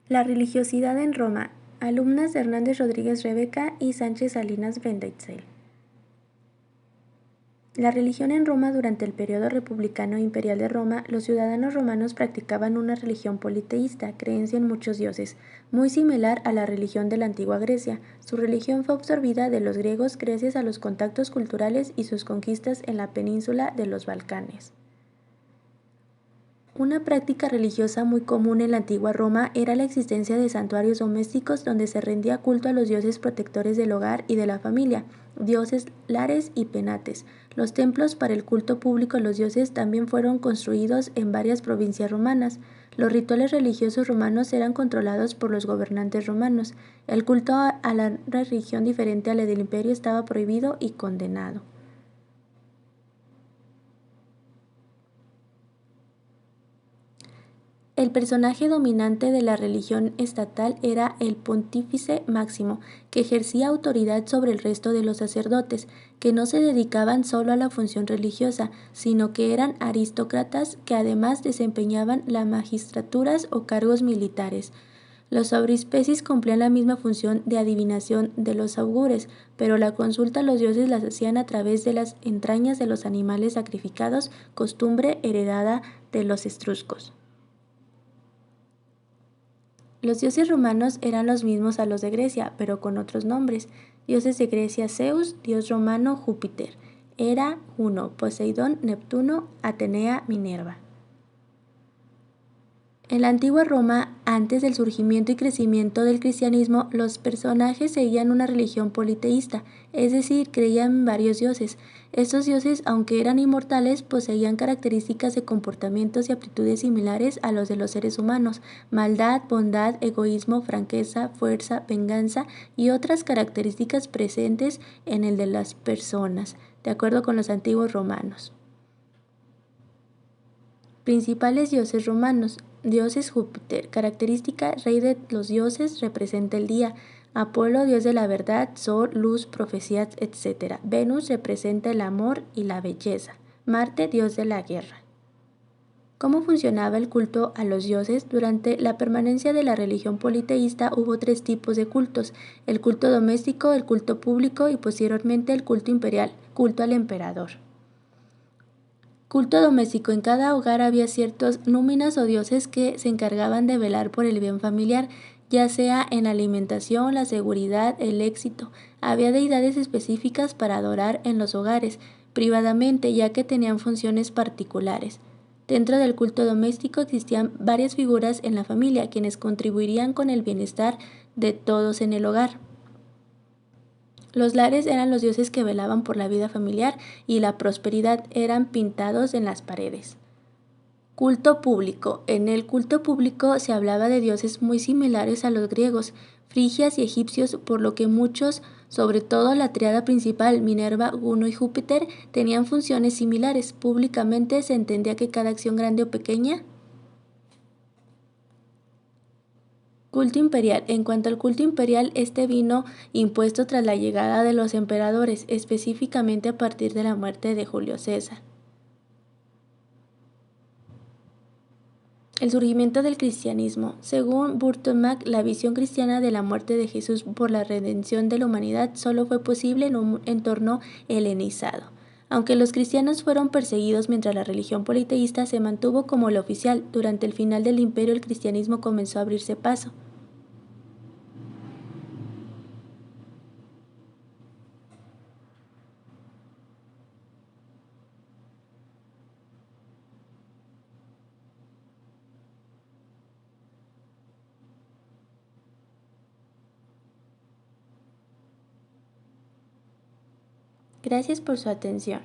La religiosidad en Roma, alumnas de Hernández Rodríguez Rebeca y Sánchez Salinas Vendaitzel. La religión en Roma durante el periodo republicano e imperial de Roma, los ciudadanos romanos practicaban una religión politeísta, creencia en muchos dioses, muy similar a la religión de la antigua Grecia. Su religión fue absorbida de los griegos gracias a los contactos culturales y sus conquistas en la península de los Balcanes. Una práctica religiosa muy común en la antigua Roma era la existencia de santuarios domésticos donde se rendía culto a los dioses protectores del hogar y de la familia, dioses Lares y Penates. Los templos para el culto público a los dioses también fueron construidos en varias provincias romanas. Los rituales religiosos romanos eran controlados por los gobernantes romanos. El culto a la religión diferente a la del imperio estaba prohibido y condenado. El personaje dominante de la religión estatal era el pontífice máximo, que ejercía autoridad sobre el resto de los sacerdotes, que no se dedicaban solo a la función religiosa, sino que eran aristócratas que además desempeñaban las magistraturas o cargos militares. Los aurispecios cumplían la misma función de adivinación de los augures, pero la consulta a los dioses las hacían a través de las entrañas de los animales sacrificados, costumbre heredada de los etruscos. Los dioses romanos eran los mismos a los de Grecia, pero con otros nombres. Dioses de Grecia: Zeus, dios romano: Júpiter, Hera, Juno, Poseidón, Neptuno, Atenea, Minerva. En la antigua Roma, antes del surgimiento y crecimiento del cristianismo, los personajes seguían una religión politeísta, es decir, creían en varios dioses. Estos dioses, aunque eran inmortales, poseían características de comportamientos y aptitudes similares a los de los seres humanos: maldad, bondad, egoísmo, franqueza, fuerza, venganza y otras características presentes en el de las personas, de acuerdo con los antiguos romanos. Principales dioses romanos. Dioses: Júpiter, característica: rey de los dioses, representa el día. Apolo, dios de la verdad, sol, luz, profecías, etc. Venus representa el amor y la belleza. Marte, dios de la guerra. ¿Cómo funcionaba el culto a los dioses? Durante la permanencia de la religión politeísta hubo tres tipos de cultos: el culto doméstico, el culto público y posteriormente el culto imperial, culto al emperador. Culto doméstico. En cada hogar había ciertos núminas o dioses que se encargaban de velar por el bien familiar, ya sea en la alimentación, la seguridad, el éxito. Había deidades específicas para adorar en los hogares, privadamente, ya que tenían funciones particulares. Dentro del culto doméstico existían varias figuras en la familia, quienes contribuirían con el bienestar de todos en el hogar. Los Lares eran los dioses que velaban por la vida familiar y la prosperidad, eran pintados en las paredes. Culto público. En el culto público se hablaba de dioses muy similares a los griegos, frigias y egipcios, por lo que muchos, sobre todo la tríada principal, Minerva, Juno y Júpiter, tenían funciones similares. Públicamente se entendía que cada acción grande o pequeña. Culto imperial. En cuanto al culto imperial, este vino impuesto tras la llegada de los emperadores, específicamente a partir de la muerte de Julio César. El surgimiento del cristianismo. Según Burton Mack, la visión cristiana de la muerte de Jesús por la redención de la humanidad solo fue posible en un entorno helenizado. Aunque los cristianos fueron perseguidos mientras la religión politeísta se mantuvo como la oficial, durante el final del imperio el cristianismo comenzó a abrirse paso. Gracias por su atención.